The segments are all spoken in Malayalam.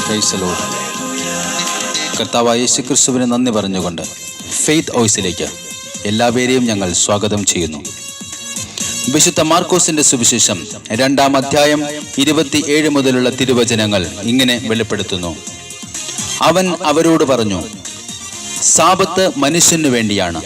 Praise the Lord. കർത്താവായ യേശുക്രിസ്തുവിന് നന്ദി പറഞ്ഞുകൊണ്ട് ഫെയ്ത്ത് വോയിസിലേക്ക് എല്ലാവരെയും ഞങ്ങൾ സ്വാഗതം ചെയ്യുന്നു. വിശുദ്ധ മാർക്കോസിന്റെ സുവിശേഷം 2-ാം അധ്യായം 27 മുതലുള്ള തിരുവചനങ്ങൾ ഇങ്ങനെ വെളിപ്പെടുത്തുന്നു. അവൻ അവരോട് പറഞ്ഞു, സാബത്ത് മനുഷ്യനു വേണ്ടിയാണ്,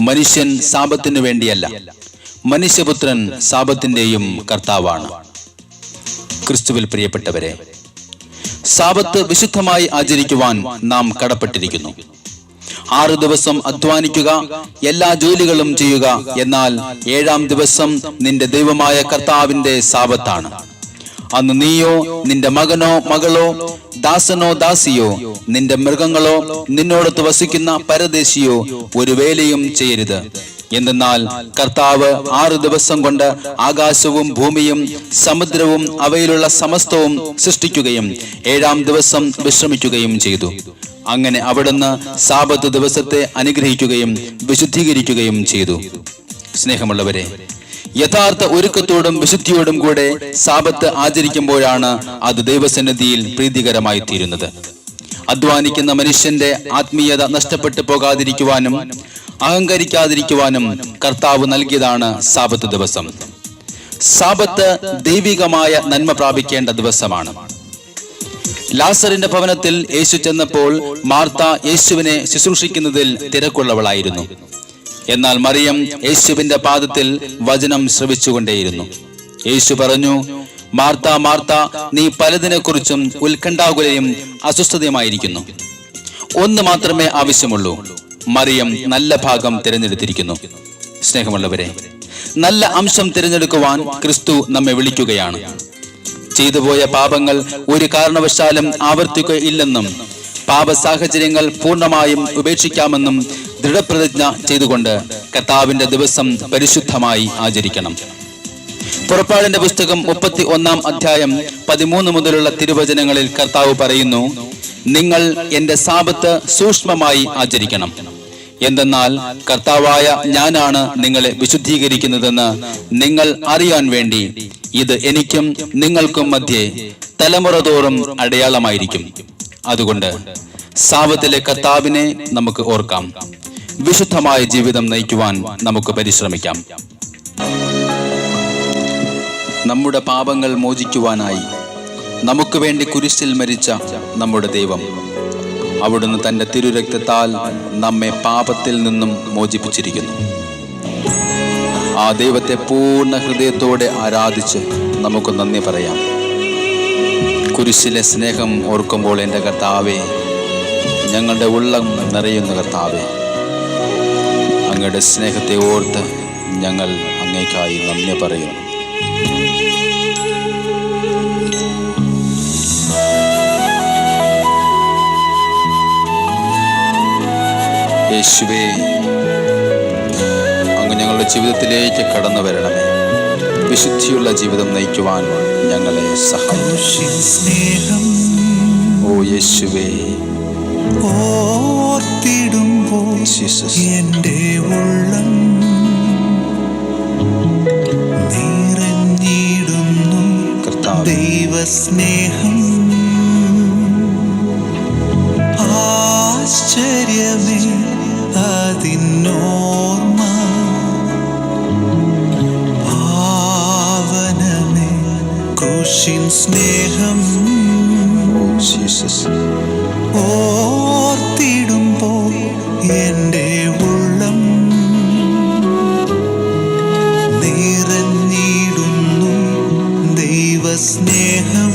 മനുഷ്യൻ സാബത്തിനു വേണ്ടിയല്ല. മനുഷ്യപുത്രൻ സാബത്തിന്റെയും കർത്താവാണ്. ക്രിസ്തുവിൽ പ്രിയപ്പെട്ടവരെ, സാബത്ത് വിശുദ്ധമായി ആചരിക്കുവാൻ നാം കടപ്പെട്ടിരിക്കുന്നു. 6 ദിവസം അധ്വാനിക്കുക, എല്ലാ ജോലികളും ചെയ്യുക. എന്നാൽ 7-ാം ദിവസം നിന്റെ ദൈവമായ കർത്താവിന്റെ സാബത്താണ്. അന്ന് നീയോ നിന്റെ മകനോ മകളോ ദാസനോ ദാസിയോ നിന്റെ മൃഗങ്ങളോ നിന്നോടൊത്ത് വസിക്കുന്ന പരദേശിയോ ഒരു വേലയും ചെയ്യരുത്. എന്തെന്നാൽ കർത്താവ് 6 ദിവസം കൊണ്ട് ആകാശവും ഭൂമിയും സമുദ്രവും അവയിലുള്ള സമസ്തവും സൃഷ്ടിക്കുകയും 7-ാം ദിവസം വിശ്രമിക്കുകയും ചെയ്തു. അങ്ങനെ അവിടുന്ന് സാബത്ത് ദിവസത്തെ അനുഗ്രഹിക്കുകയും വിശുദ്ധീകരിക്കുകയും ചെയ്തു. സ്നേഹമുള്ളവരെ, യഥാർത്ഥ ഒരുക്കത്തോടും വിശുദ്ധിയോടും കൂടെ സാബത്ത് ആചരിക്കുമ്പോഴാണ് അത് ദൈവസന്നിധിയിൽ പ്രീതികരമായി തീരുന്നത്. അധ്വാനിക്കുന്ന മനുഷ്യന്റെ ആത്മീയത നഷ്ടപ്പെട്ടു പോകാതിരിക്കുവാനും അഹങ്കരിക്കാതിരിക്കുവാനും കർത്താവ് നൽകിയതാണ് സാബത്ത് ദിവസം. സാബത്ത് ദൈവികമായ നന്മ പ്രാപിക്കേണ്ട ദിവസമാണ്. ലാസറിന്റെ ഭവനത്തിൽ യേശു ചെന്നപ്പോൾ മാർത്ത യേശുവിനെ ശുശ്രൂഷിക്കുന്നതിൽ തിരക്കുള്ളവളായിരുന്നു. എന്നാൽ മറിയം യേശുവിന്റെ പാദത്തിൽ വചനം ശ്രവിച്ചുകൊണ്ടേയിരുന്നു. യേശു പറഞ്ഞു, മാർത്ത മാർത്ത, നീ പലതിനെ കുറിച്ചും ഉത്കണ്ഠാകുലയും അസ്വസ്ഥതയുമായിരിക്കുന്നു. ഒന്ന് മാത്രമേ ആവശ്യമുള്ളൂ. മറിയം നല്ല ഭാഗം തിരഞ്ഞെടുത്തിരിക്കുന്നു. സ്നേഹമുള്ളവരെ, നല്ല അംശം തിരഞ്ഞെടുക്കുവാൻ ക്രിസ്തു നമ്മെ വിളിക്കുകയാണ്. ചെയ്തുപോയ പാപങ്ങൾ ഒരു കാരണവശാലും ആവർത്തിക്കുകയില്ലെന്നും പാപ സാഹചര്യങ്ങൾ പൂർണ്ണമായും ഉപേക്ഷിക്കാമെന്നും ദൃഢപ്രതിജ്ഞ ചെയ്തുകൊണ്ട് കർത്താവിന്റെ ദിവസം പരിശുദ്ധമായി ആചരിക്കണം. പുറപ്പാടിന്റെ പുസ്തകം 31-ാം അധ്യായം 13 മുതലുള്ള തിരുവചനങ്ങളിൽ കർത്താവ് പറയുന്നു, നിങ്ങൾ എന്റെ സാബത്ത് സൂക്ഷ്മമായി ആചരിക്കണം. എന്തെന്നാൽ കർത്താവായ ഞാനാണ് നിങ്ങളെ വിശുദ്ധീകരിക്കുന്നതെന്ന് നിങ്ങൾ അറിയാൻ വേണ്ടി ഇത് എനിക്കും നിങ്ങൾക്കും മധ്യേ തലമുറ തോറും അടയാളമായിരിക്കും. അതുകൊണ്ട് സാബത്തിലെ കർത്താവിനെ നമുക്ക് ഓർക്കാം. വിശുദ്ധമായ ജീവിതം നയിക്കുവാൻ നമുക്ക് പരിശ്രമിക്കാം. നമ്മുടെ പാപങ്ങൾ മോചിക്കുവാനായി നമുക്ക് വേണ്ടി കുരിശിൽ മരിച്ച നമ്മുടെ ദൈവം, അവിടുന്ന് തന്റെ തിരുരക്തത്താൽ നമ്മെ പാപത്തിൽ നിന്നും മോചിപ്പിച്ചിരിക്കുന്നു. ആ ദൈവത്തെ പൂർണ്ണ ഹൃദയത്തോടെ ആരാധിച്ച് നമുക്ക് നന്ദി പറയാം. കുരിശിലെ സ്നേഹം ഓർക്കുമ്പോൾ എൻ്റെ കർത്താവേ, ഞങ്ങളുടെ ഉള്ളം നിറയുന്ന കർത്താവേ, അങ്ങയുടെ സ്നേഹത്തെ ഓർത്ത് ഞങ്ങൾ അങ്ങേക്കായി നന്ദി പറയുന്നു. യേശുവേ, അങ്ങ് ഞങ്ങളുടെ ജീവിതത്തിലേക്ക് കടന്നു വരണമേ. വിശുദ്ധിയുള്ള ജീവിതം നയിക്കുവാൻ ഞങ്ങളെ സഹായിക്കും. ഓ യേശുവേ, ഓർത്തിടുമ്പോൾ എൻ്റെ ഉള്ളം നിറഞ്ഞിടുന്നു ദൈവസ്നേഹം. ആശ്ചര്യമേ അതിനോർമ്മ, പാവനമേ ക്രൂശിൻ സ്നേഹം. ഓർത്തിടുമ്പോൾ എൻ്റെ ഉള്ളം നിറഞ്ഞിടുന്നു ദൈവസ്നേഹം.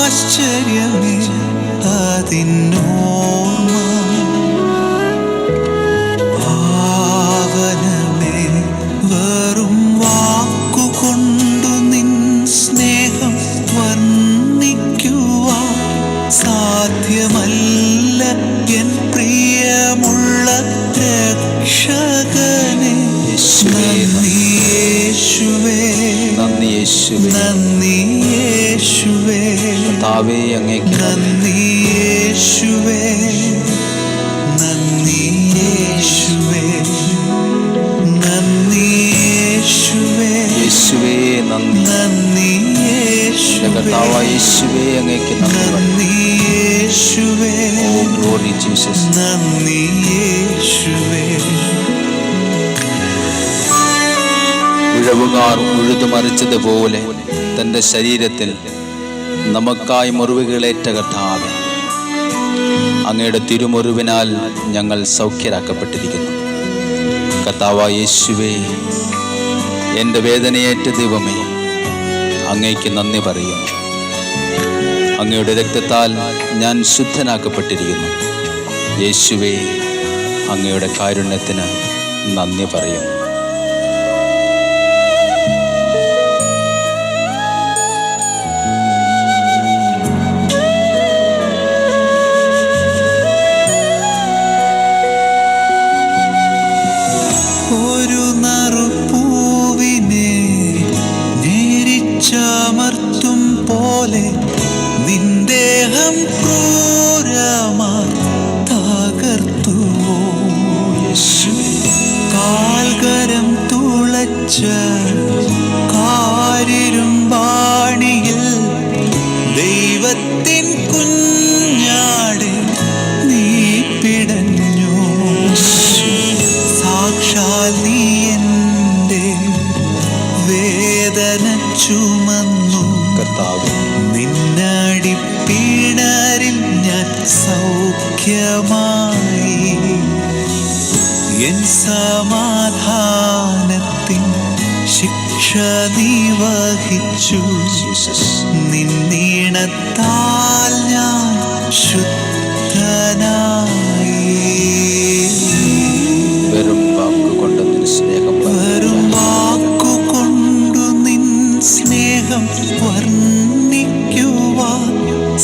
ആശ്ചര്യമേ അതിനോർമ്മ, പാവനമേ വെറും വാക്കുകൊണ്ടു നിൻ സ്നേഹം വർണ്ണിക്കുവാൻ സാധ്യമല്ല എൻ പ്രിയമുള്ള രക്ഷകനെ. നന്ദി യേശുവേ, നന്ദി യേശുവേ, നന്ദി യേശുവേ, കർത്താവേ അങ്ങേക്ക് നന്ദി യേശുവേ, നന്ദി യേശുവേ, നന്ദി യേശുവേ, യേശുവേ നന്ദി, നന്ദി എൻ്റെ കർത്താവായ യേശുവേ അങ്ങേക്ക് നന്ദി പറയുന്നു. നന്ദി യേശുവേ, ഓ ഗ്ലോറി ജീസസ്. നന്ദി യേശുവേ. ഉഴവുകാർ ഉഴുതുമറിച്ചതുപോലെ തൻ്റെ ശരീരത്തിൽ നമുക്കായി മുറിവുകളേറ്റ കർത്താവേ, അങ്ങയുടെ തിരുമുറിവിനാൽ ഞങ്ങൾ സൗഖ്യരാക്കപ്പെട്ടിരിക്കുന്നു. കർത്താവായ യേശുവേ, എൻ്റെ വേദനയേറ്റ ദൈവമേ, അങ്ങേക്ക് നന്ദി പറയുന്നു. അങ്ങയുടെ രക്തത്താൽ ഞാൻ ശുദ്ധനാക്കപ്പെട്ടിരിക്കുന്നു. യേശുവേ, അങ്ങയുടെ കാരുണ്യത്തിന് നന്ദി പറയുന്നു. ഒരു നറുപ്പൂവിനെ ഞെരിച്ചമർത്തും പോലെ നിന്ദേഹം ക്രൂരമായി തകർത്തുവോ യേശുവേ. കാൽകരം തുളച്ച കാരിരുമ്പാണിയിൽ ദൈവത്തിൻ കുഞ്ഞാടെ നീ പിടഞ്ഞു. സാക്ഷാൽ നീ എൻ്റെ വേദന ചുമന്നു. കർത്താവേ, നിന്നടിപ്പിണരിൽ ഞാൻ സൗഖ്യമായി. എൻ സമാധാനത്തിൻ ശിക്ഷ നീ വഹിച്ചു. നിന്നീണത്താൽ ഞാൻ ശുദ്ധനായി. വെറും വാക്കുകൊണ്ട് നിൻ സ്നേഹം വെറും വാക്കുകൊണ്ടു നിൻ സ്നേഹം വർണ്ണിക്കുവാൻ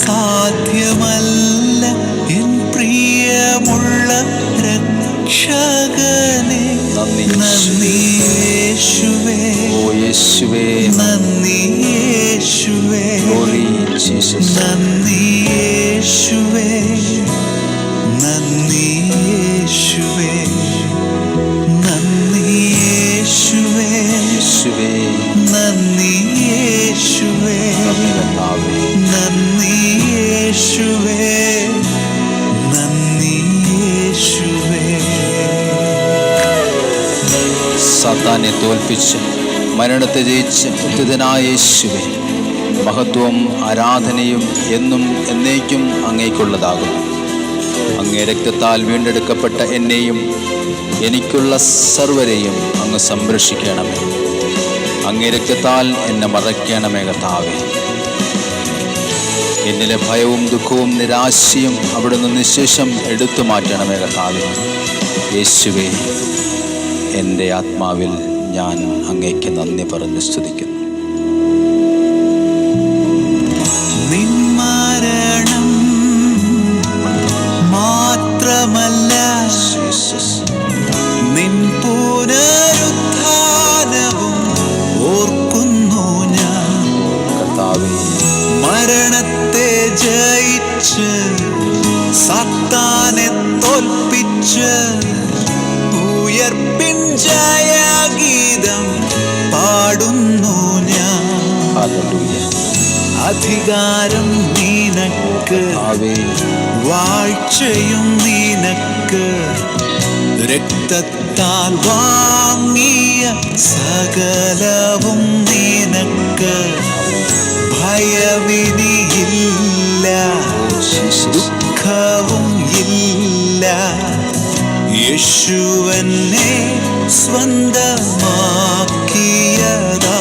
സാധ്യമല്ല എൻ പ്രിയമുള്ള രക്ഷകനെ. നന്ദി യേശുവേ, ഓ യേശുവേ, നന്ദി യേശുവേ, ഗ്ലോറി ജീസസ്. നന്ദി യേശുവേ, നന്ദി യേശുവേ, നന്ദി യേശുവേ, യേശുവേ, നന്ദി യേശുവേ, നന്ദി കർത്താവേ. നന്ദി യേശുവേ, നന്ദി യേശുവേ. സാത്താനെ തോൽപ്പിച്ച് മരണത്തെ ജയിച്ച് ഉദ്ധിതനായ യേശുവേ, മഹത്വവും ആരാധനയും എന്നും എന്നേക്കും അങ്ങേക്കുള്ളതാകുന്നു. അങ്ങേ രക്തത്താൽ വീണ്ടെടുക്കപ്പെട്ട എന്നെയും എനിക്കുള്ള സർവരെയും അങ്ങ് സംരക്ഷിക്കണമേ. അങ്ങേ രക്തത്താൽ എന്നെ മറയ്ക്കണമേ കർത്താവേ. എന്നിലെ ഭയവും ദുഃഖവും നിരാശയും അവിടുന്ന് നിശേഷം എടുത്തു മാറ്റണമേ കർത്താവേ. യേശുവേ, എൻ്റെ ആത്മാവിൽ ഞാൻ അങ്ങേക്ക് നന്ദി പറഞ്ഞ് സ്തുതിക്കുന്നു. നിൻ മരണം മാത്രമല്ല, നിൻ പുനരുത്ഥാനവും ഓർക്കുന്നു ഞാൻ. കർത്താവേ, മരണത്തെ ജയിച്ച് സാത്താനെ തോൽപ്പിച്ച് ഉയർപ്പിൻ ജയഗീതം പാടുന്നു ഞാൻ. ഹല്ലേലൂയ. അധികാരം നിനക്ക്, കർത്താവേ, വാഴ്ചയും നിനക്ക്. രക്തത്താൽ വാങ്ങിയ സകലവും നിനക്ക്. ഭയമിനിയില്ല, ദുഃഖവും ഇല്ല. യേശുവനെ സ്വന്തമാക്കിയതാ.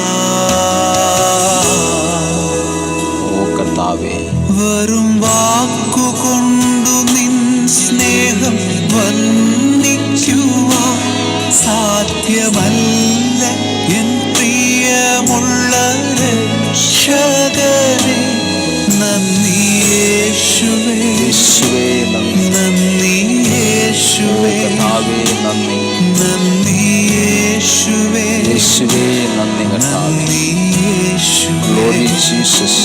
ഓ കർത്താവേ, വെറും വാക്കുകൊണ്ടു നിൻ സ്നേഹം വർണ്ണിക്കുവാൻ സാധ്യമല്ല എൻ പ്രിയമുള്ള രക്ഷകനെ. നന്ദി യേശുവേ, യേശുവേ നന്ദി. നന്ദി യേശുവേ, കർത്താവേ നന്ദി. നന്ദി യേശുവേ, യേശുവേ നന്ദി കർത്താവേ. നന്ദി യേശുവേ, ഗ്ലോറി ജീസസ്.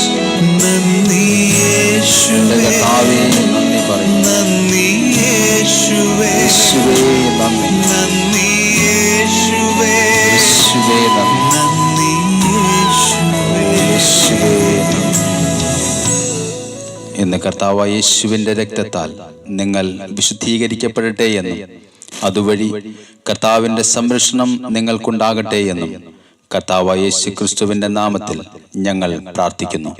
നന്ദി യേശുവേ, എൻ്റെ കർത്താവേ നന്ദി പറയുന്നു. നന്ദി യേശുവേ, യേശുവേ നന്ദി. നന്ദി യേശുവേ, യേശുവേ നന്ദി. നന്ദി യേശുവേ. യേശുവേ നന്ദി. ഇന്ന് കർത്താവായ യേശുവിൻ്റെ രക്തത്താൽ നിങ്ങൾ വിശുദ്ധീകരിക്കപ്പെടട്ടെ എന്നും അതുവഴി കർത്താവിൻ്റെ സംരക്ഷണം നിങ്ങൾക്കുണ്ടാകട്ടെ എന്നും കർത്താവായ യേശു ക്രിസ്തുവിൻ്റെ നാമത്തിൽ ഞങ്ങൾ പ്രാർത്ഥിക്കുന്നു.